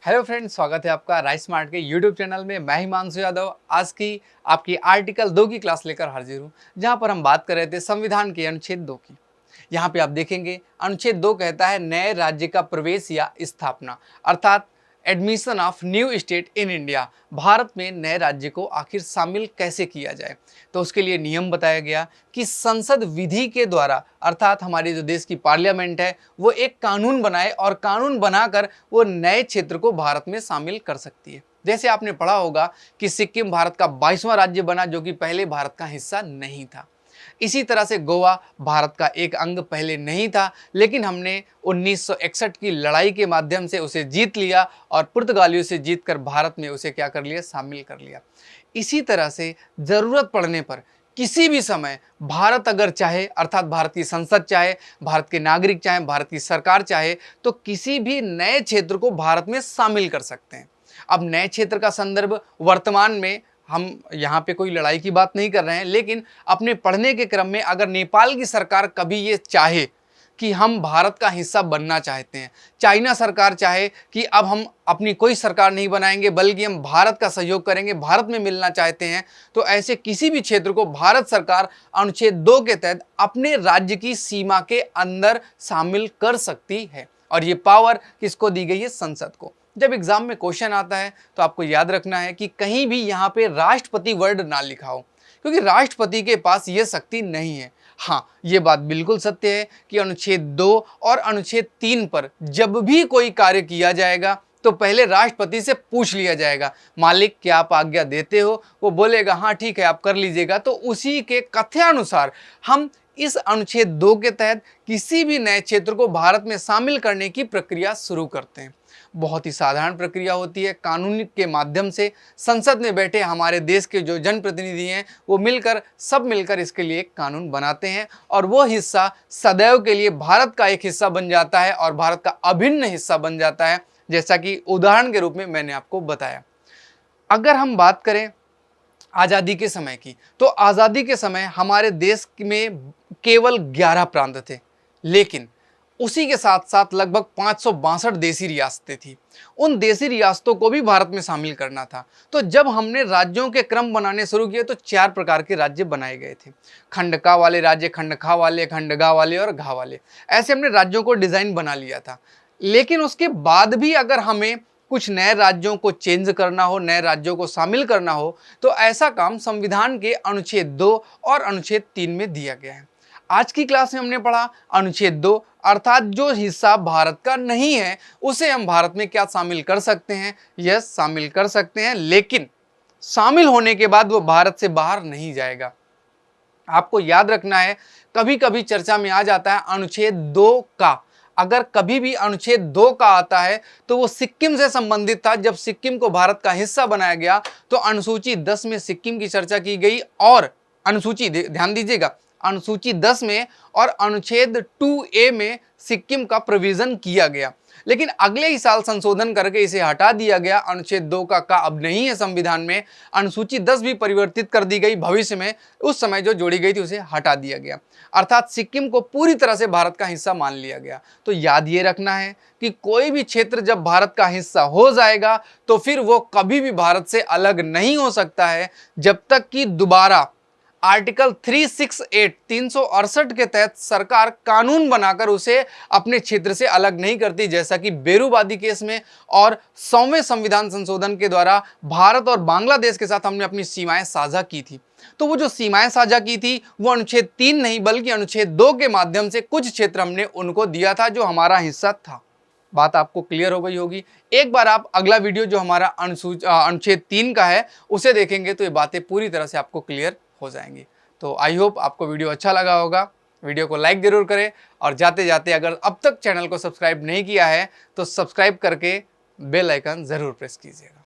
Hello friends, स्वागत है आपका राइस स्मार्ट के यूट्यूब चैनल में। मैं हिमांशु यादव आज की आपकी आर्टिकल 2 की क्लास लेकर हाजिर हूँ, जहाँ पर हम बात कर रहे थे संविधान के अनुच्छेद 2 की। यहाँ पे आप देखेंगे अनुच्छेद 2 कहता है नए राज्य का प्रवेश या स्थापना, अर्थात admission of new state in India. Bharat में नए राज्य को आखिर शामिल कैसे किया जाए, तो उसके लिए नियम बताया गया कि संसद विधि के द्वारा, अर्थात हमारे जो देश की पार्लियामेंट है वो एक कानून बनाए और कानून बनाकर वो नए क्षेत्र को भारत में शामिल कर सकती है। जैसे आपने पढ़ा होगा कि सिक्किम भारत का 22वां राज्य बना, जो कि पहले भारत का हिस्सा नहीं था। इसी तरह से गोवा भारत का एक अंग पहले नहीं था, लेकिन हमने 1961 की लड़ाई के माध्यम से उसे जीत लिया और पुर्तगालियों से जीतकर भारत में उसे क्या कर लिया, शामिल कर लिया। इसी तरह से जरूरत पड़ने पर किसी भी समय भारत अगर चाहे, अर्थात भारत की संसद चाहे, भारत के नागरिक चाहे, भारत की सरकार चाहे, तो किसी भी नए क्षेत्र को भारत में शामिल कर सकते हैं। अब नए क्षेत्र का संदर्भ वर्तमान में, हम यहाँ पे कोई लड़ाई की बात नहीं कर रहे हैं, लेकिन अपने पढ़ने के क्रम में अगर नेपाल की सरकार कभी ये चाहे कि हम भारत का हिस्सा बनना चाहते हैं, चाइना सरकार चाहे कि अब हम अपनी कोई सरकार नहीं बनाएंगे बल्कि हम भारत का सहयोग करेंगे, भारत में मिलना चाहते हैं, तो ऐसे किसी भी क्षेत्र को भारत सरकार अनुच्छेद 2 के तहत अपने राज्य की सीमा के अंदर शामिल कर सकती है। और ये पावर किसको दी गई है? संसद को। जब एग्जाम में क्वेश्चन आता है तो आपको याद रखना है कि कहीं भी यहाँ पे राष्ट्रपति वर्ड ना लिखा हो, क्योंकि राष्ट्रपति के पास ये शक्ति नहीं है। हाँ, ये बात बिल्कुल सत्य है कि अनुच्छेद 2 और अनुच्छेद 3 पर जब भी कोई कार्य किया जाएगा तो पहले राष्ट्रपति से पूछ लिया जाएगा, मालिक क्या आप आज्ञा देते हो? वो बोलेगा हाँ ठीक है आप कर लीजिएगा। तो उसी के कथनानुसार हम इस अनुच्छेद 2 के तहत किसी भी नए क्षेत्र को भारत में शामिल करने की प्रक्रिया शुरू करते हैं। बहुत ही साधारण प्रक्रिया होती है। कानून के माध्यम से संसद में बैठे हमारे देश के जो जनप्रतिनिधि हैं वो सब मिलकर इसके लिए एक कानून बनाते हैं और वो हिस्सा सदैव के लिए भारत का एक हिस्सा बन जाता है और भारत का अभिन्न हिस्सा बन जाता है, जैसा कि उदाहरण के रूप में मैंने आपको बताया। अगर हम बात करें आज़ादी के समय की, तो आज़ादी के समय हमारे देश में केवल 11 प्रांत थे, लेकिन उसी के साथ साथ लगभग 562 देसी रियासतें थी। उन देसी रियासतों को भी भारत में शामिल करना था। तो जब हमने राज्यों के क्रम बनाने शुरू किए तो 4 प्रकार के राज्य बनाए गए थे। खंडका वाले राज्य, खंडखा वाले, खंडगा वाले और घा वाले। ऐसे हमने राज्यों को डिजाइन बना लिया था। लेकिन उसके बाद भी अगर हमें कुछ नए राज्यों को चेंज करना हो, नए राज्यों को शामिल करना हो, तो ऐसा काम संविधान के अनुच्छेद 2 और अनुच्छेद 3 में दिया गया है। आज की क्लास में हमने पढ़ा अनुच्छेद 2, अर्थात जो हिस्सा भारत का नहीं है उसे हम भारत में क्या शामिल कर सकते हैं? यस, शामिल कर सकते हैं, लेकिन शामिल होने के बाद वो भारत से बाहर नहीं जाएगा। आपको याद रखना है, कभी कभी चर्चा में आ जाता है अनुच्छेद 2 का। अगर कभी भी अनुच्छेद 2 का आता है तो वो सिक्किम से संबंधित था। जब सिक्किम को भारत का हिस्सा बनाया गया तो अनुसूची 10 में सिक्किम की चर्चा की गई और अनुसूची, ध्यान दीजिएगा, अनुसूची 10 में और अनुच्छेद 2A में सिक्किम का प्रोविजन किया गया, लेकिन अगले ही साल संशोधन करके इसे हटा दिया गया। अनुच्छेद 2 का अब नहीं है संविधान में। अनुसूची 10 भी परिवर्तित कर दी गई भविष्य में, उस समय जो जोड़ी गई थी उसे हटा दिया गया, अर्थात सिक्किम को पूरी तरह से भारत का हिस्सा मान लिया गया। तो याद ये रखना है कि कोई भी क्षेत्र जब भारत का हिस्सा हो जाएगा तो फिर वो कभी भी भारत से अलग नहीं हो सकता है, जब तक कि दोबारा आर्टिकल 368 के तहत सरकार कानून बनाकर उसे अपने क्षेत्र से अलग नहीं करती, जैसा कि बेरूवादी केस में और 100वें संविधान संशोधन के द्वारा भारत और बांग्लादेश के साथ हमने अपनी सीमाएं साझा की थी। तो वो जो सीमाएं साझा की थी वो अनुच्छेद 3 नहीं बल्कि अनुच्छेद 2 के माध्यम से कुछ क्षेत्र हमने उनको दिया था जो हमारा हिस्सा था। बात आपको क्लियर हो गई होगी। एक बार आप अगला वीडियो जो हमारा अनुच्छेद 3 का है उसे देखेंगे तो ये बातें पूरी तरह से आपको क्लियर हो जाएंगी। तो आई होप आपको वीडियो अच्छा लगा होगा। वीडियो को लाइक जरूर करें और जाते जाते अगर अब तक चैनल को सब्सक्राइब नहीं किया है तो सब्सक्राइब करके बेल आइकन जरूर प्रेस कीजिएगा।